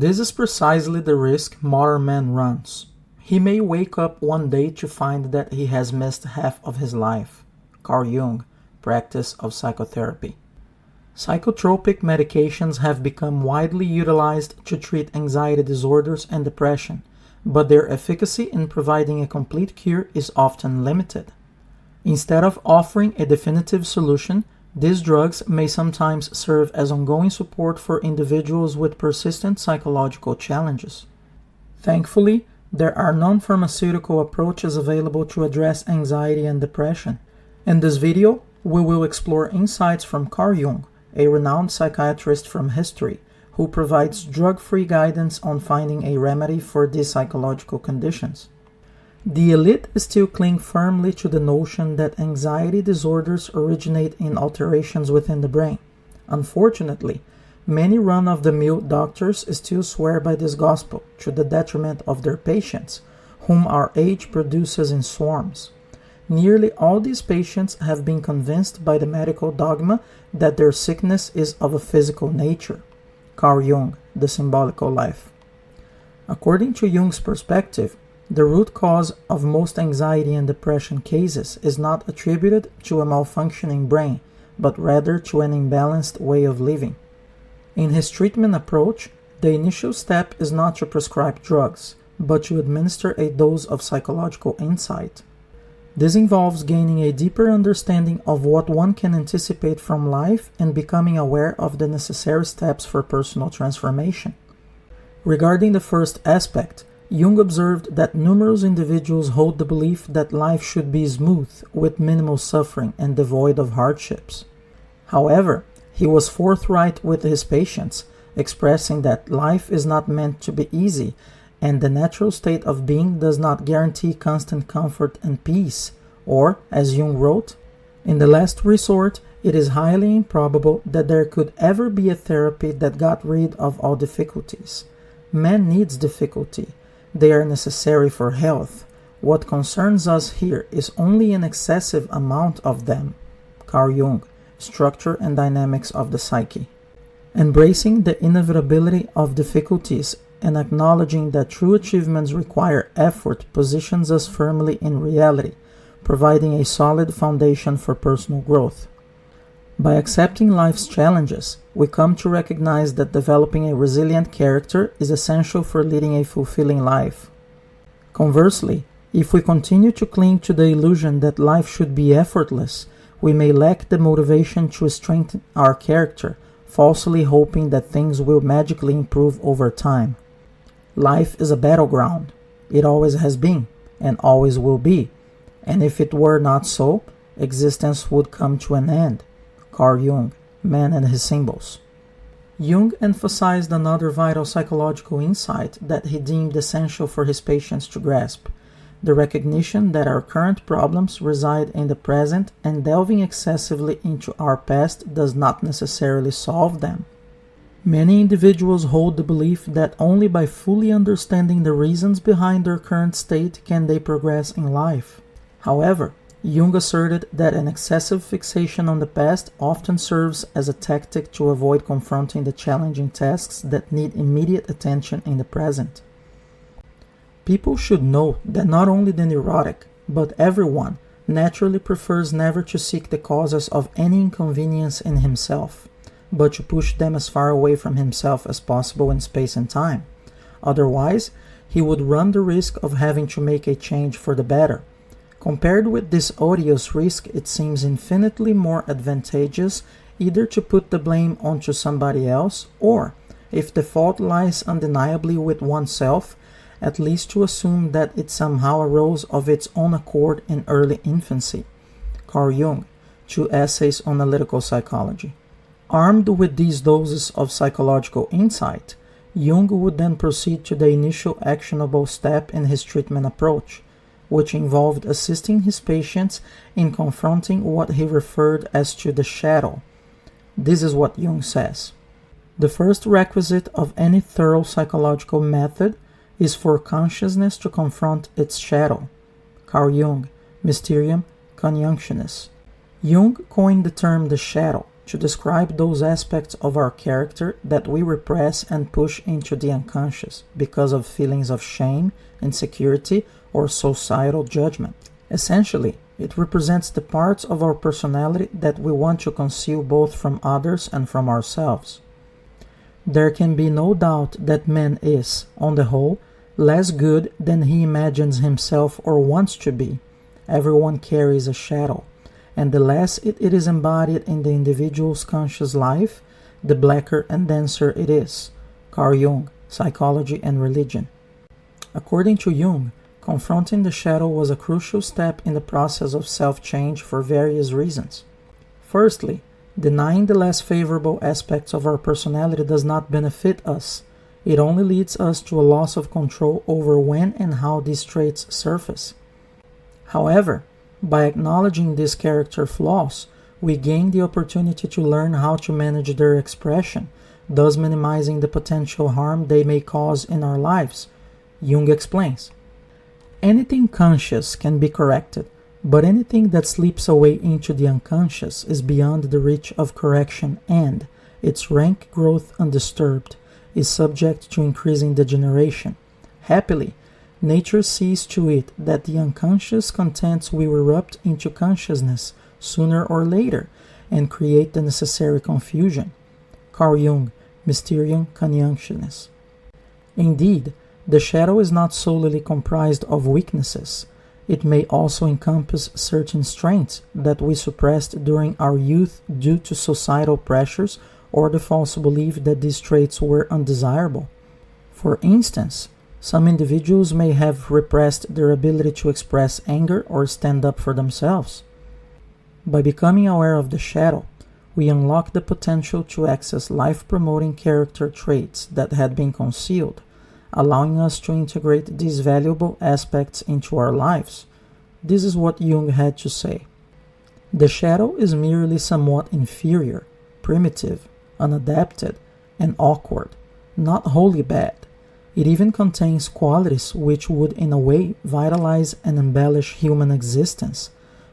This is precisely the risk modern man runs. He may wake up one day to find that he has missed half of his life. Carl Jung, Practice of Psychotherapy. Psychotropic medications have become widely utilized to treat anxiety disorders and depression, but their efficacy in providing a complete cure is often limited. Instead of offering a definitive solution, these drugs may sometimes serve as ongoing support for individuals with persistent psychological challenges. Thankfully, there are non-pharmaceutical approaches available to address anxiety and depression. In this video, we will explore insights from Carl Jung, a renowned psychiatrist from history, who provides drug-free guidance on finding a remedy for these psychological conditions. The elite still cling firmly to the notion that anxiety disorders originate in alterations within the brain. Unfortunately, many run-of-the-mill doctors still swear by this gospel to the detriment of their patients, whom our age produces in swarms. Nearly all these patients have been convinced by the medical dogma that their sickness is of a physical nature. Carl Jung, The Symbolical Life. According to Jung's perspective, the root cause of most anxiety and depression cases is not attributed to a malfunctioning brain, but rather to an imbalanced way of living. In his treatment approach, the initial step is not to prescribe drugs, but to administer a dose of psychological insight. This involves gaining a deeper understanding of what one can anticipate from life and becoming aware of the necessary steps for personal transformation. Regarding the first aspect, Jung observed that numerous individuals hold the belief that life should be smooth, with minimal suffering and devoid of hardships. However, he was forthright with his patients, expressing that life is not meant to be easy, and the natural state of being does not guarantee constant comfort and peace, or, as Jung wrote, in the last resort, it is highly improbable that there could ever be a therapy that got rid of all difficulties. Man needs difficulty. They are necessary for health. What concerns us here is only an excessive amount of them. Carl Jung, Structure and Dynamics of the Psyche. Embracing the inevitability of difficulties and acknowledging that true achievements require effort positions us firmly in reality, providing a solid foundation for personal growth. By accepting life's challenges, we come to recognize that developing a resilient character is essential for leading a fulfilling life. Conversely, if we continue to cling to the illusion that life should be effortless, we may lack the motivation to strengthen our character, falsely hoping that things will magically improve over time. Life is a battleground. It always has been, and always will be. And if it were not so, existence would come to an end. Carl Jung, Man and His Symbols. Jung emphasized another vital psychological insight that he deemed essential for his patients to grasp: the recognition that our current problems reside in the present, and delving excessively into our past does not necessarily solve them. Many individuals hold the belief that only by fully understanding the reasons behind their current state can they progress in life. However, Jung asserted that an excessive fixation on the past often serves as a tactic to avoid confronting the challenging tasks that need immediate attention in the present. People should know that not only the neurotic, but everyone naturally prefers never to seek the causes of any inconvenience in himself, but to push them as far away from himself as possible in space and time. Otherwise, he would run the risk of having to make a change for the better. Compared with this odious risk, it seems infinitely more advantageous either to put the blame onto somebody else, or, if the fault lies undeniably with oneself, at least to assume that it somehow arose of its own accord in early infancy. Carl Jung, Two Essays on Analytical Psychology. Armed with these doses of psychological insight, Jung would then proceed to the initial actionable step in his treatment approach, which involved assisting his patients in confronting what he referred as to the shadow. This is what Jung says: the first requisite of any thorough psychological method is for consciousness to confront its shadow. Carl Jung, Mysterium Conscientious. Jung coined the term the shadow, to describe those aspects of our character that we repress and push into the unconscious because of feelings of shame, insecurity, or societal judgment. Essentially, it represents the parts of our personality that we want to conceal both from others and from ourselves. There can be no doubt that man is, on the whole, less good than he imagines himself or wants to be. Everyone carries a shadow, and the less it is embodied in the individual's conscious life, the blacker and denser it is. Carl Jung, Psychology and Religion. According to Jung, confronting the shadow was a crucial step in the process of self-change for various reasons. Firstly, denying the less favorable aspects of our personality does not benefit us. It only leads us to a loss of control over when and how these traits surface. However, by acknowledging these character flaws, we gain the opportunity to learn how to manage their expression, thus minimizing the potential harm they may cause in our lives. Jung explains, anything conscious can be corrected, but anything that slips away into the unconscious is beyond the reach of correction and, its rank growth undisturbed, is subject to increasing degeneration. Happily, nature sees to it that the unconscious contents will erupt into consciousness sooner or later and create the necessary confusion. Carl Jung, Mysterium Conscientiousness. Indeed, the shadow is not solely comprised of weaknesses. It may also encompass certain strengths that we suppressed during our youth due to societal pressures or the false belief that these traits were undesirable. For instance, some individuals may have repressed their ability to express anger or stand up for themselves. By becoming aware of the shadow, we unlock the potential to access life-promoting character traits that had been concealed, allowing us to integrate these valuable aspects into our lives. This is what Jung had to say. The shadow is merely somewhat inferior, primitive, unadapted, and awkward, not wholly bad. It even contains qualities which would in a way vitalize and embellish human existence,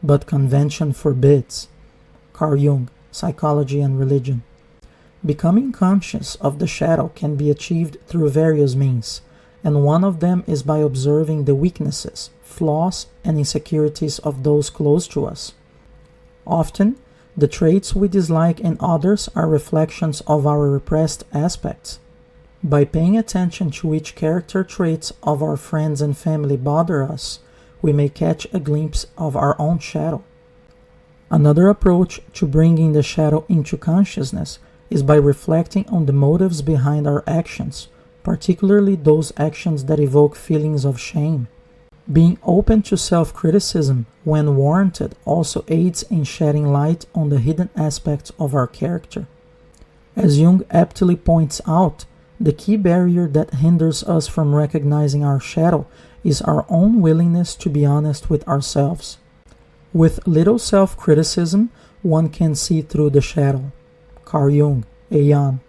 but convention forbids. Carl Jung, Psychology and Religion. Becoming conscious of the shadow can be achieved through various means, and one of them is by observing the weaknesses, flaws, and insecurities of those close to us. Often, the traits we dislike in others are reflections of our repressed aspects. By paying attention to which character traits of our friends and family bother us, we may catch a glimpse of our own shadow. Another approach to bringing the shadow into consciousness is by reflecting on the motives behind our actions, particularly those actions that evoke feelings of shame. Being open to self-criticism when warranted also aids in shedding light on the hidden aspects of our character. As Jung aptly points out, the key barrier that hinders us from recognizing our shadow is our own willingness to be honest with ourselves. With little self-criticism, one can see through the shadow. Carl Jung, Aeon.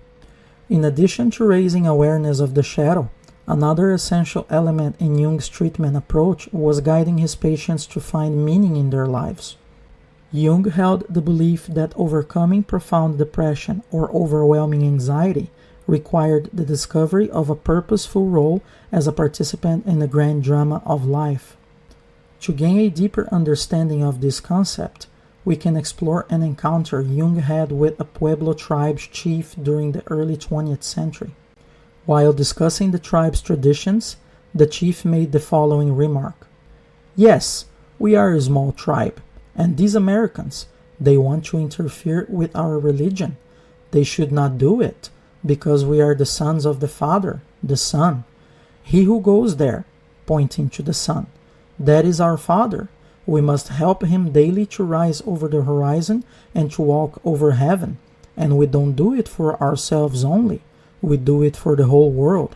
In addition to raising awareness of the shadow, another essential element in Jung's treatment approach was guiding his patients to find meaning in their lives. Jung held the belief that overcoming profound depression or overwhelming anxiety required the discovery of a purposeful role as a participant in the grand drama of life. To gain a deeper understanding of this concept, we can explore an encounter Jung had with a Pueblo tribe's chief during the early 20th century. While discussing the tribe's traditions, the chief made the following remark. "Yes, we are a small tribe, and these Americans, they want to interfere with our religion. They should not do it, because we are the sons of the Father, the Son. He who goes there," pointing to the sun, "that is our Father. We must help him daily to rise over the horizon and to walk over heaven. And we don't do it for ourselves only. We do it for the whole world."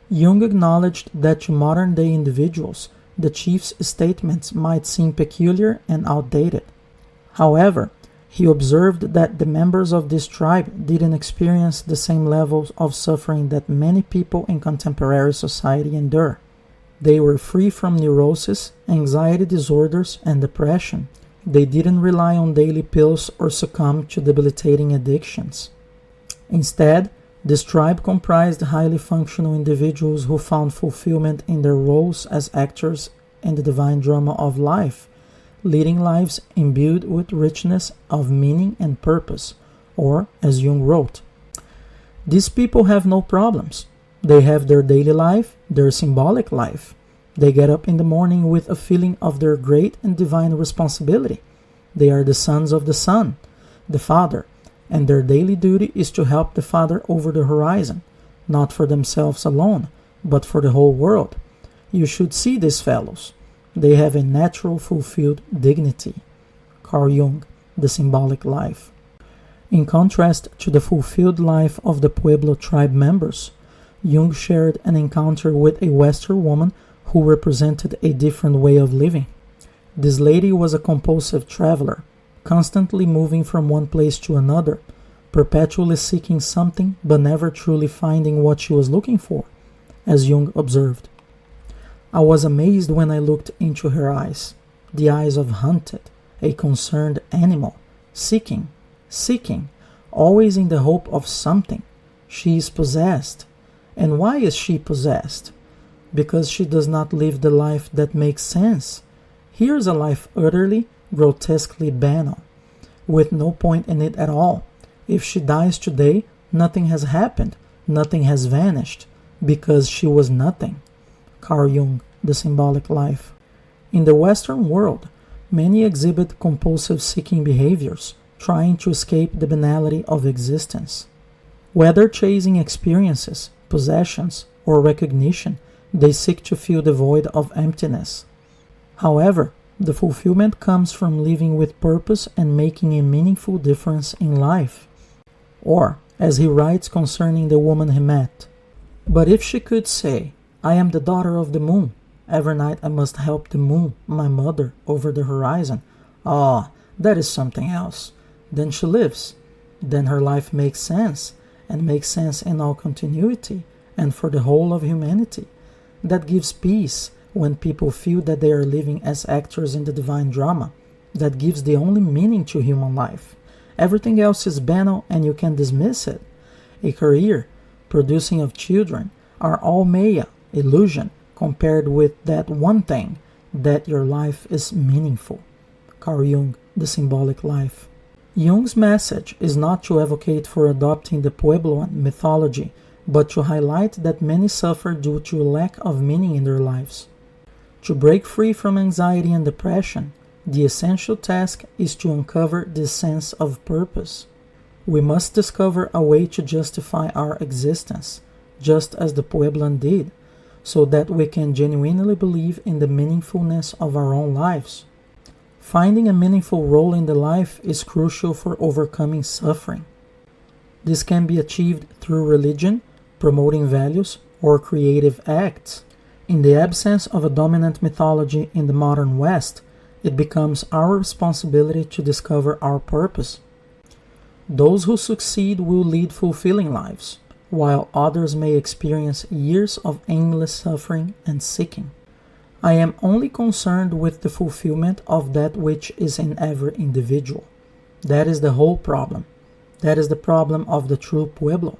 Jung acknowledged that to modern-day individuals, the chief's statements might seem peculiar and outdated. However, he observed that the members of this tribe didn't experience the same levels of suffering that many people in contemporary society endure. They were free from neurosis, anxiety disorders, and depression, They didn't rely on daily pills or succumb to debilitating addictions. Instead, this tribe comprised highly functional individuals who found fulfillment in their roles as actors in the divine drama of life, leading lives imbued with richness of meaning and purpose, or, as Jung wrote, these people have no problems. They have their daily life, their symbolic life. They get up in the morning with a feeling of their great and divine responsibility. They are the sons of the Son, the Father, and their daily duty is to help the Father over the horizon, not for themselves alone, but for the whole world. You should see these fellows. They have a natural, fulfilled dignity. Carl Jung, The Symbolic Life. In contrast to the fulfilled life of the Pueblo tribe members, Jung shared an encounter with a Western woman who represented a different way of living. This lady was a compulsive traveler, constantly moving from one place to another, perpetually seeking something but never truly finding what she was looking for, as Jung observed. I was amazed when I looked into her eyes, the eyes of hunted, a concerned animal, seeking, always in the hope of something. She is possessed. And why is she possessed? Because she does not live the life that makes sense. Here's a life utterly, grotesquely banal, with no point in it at all. If she dies today, nothing has happened, nothing has vanished, because she was nothing. Carl Jung, The Symbolic Life. In the Western world, many exhibit compulsive seeking behaviors, trying to escape the banality of existence. Whether chasing experiences, possessions, or recognition, they seek to fill the void of emptiness. However, the fulfillment comes from living with purpose and making a meaningful difference in life. Or, as he writes concerning the woman he met, but if she could say, I am the daughter of the moon, every night I must help the moon, my mother, over the horizon. Ah, that is something else. Then she lives. Then her life makes sense, and makes sense in all continuity, and for the whole of humanity. That gives peace when people feel that they are living as actors in the divine drama. That gives the only meaning to human life. Everything else is banal and you can dismiss it. A career, producing of children, are all maya, illusion, compared with that one thing, that your life is meaningful. Carl Jung, The Symbolic Life. Jung's message is not to advocate for adopting the Puebloan mythology, but to highlight that many suffer due to a lack of meaning in their lives. To break free from anxiety and depression, the essential task is to uncover this sense of purpose. We must discover a way to justify our existence, just as the Puebloan did, so that we can genuinely believe in the meaningfulness of our own lives. Finding a meaningful role in the life is crucial for overcoming suffering. This can be achieved through religion, promoting values, or creative acts. In the absence of a dominant mythology in the modern West, it becomes our responsibility to discover our purpose. Those who succeed will lead fulfilling lives, while others may experience years of endless suffering and seeking. I am only concerned with the fulfillment of that which is in every individual. That is the whole problem. That is the problem of the true Pueblo.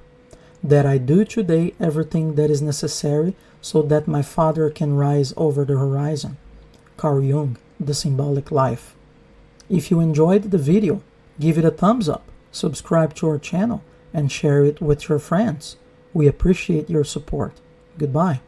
That I do today everything that is necessary so that my Father can rise over the horizon. Carl Jung, The Symbolic Life. If you enjoyed the video, give it a thumbs up, subscribe to our channel, and share it with your friends. We appreciate your support. Goodbye.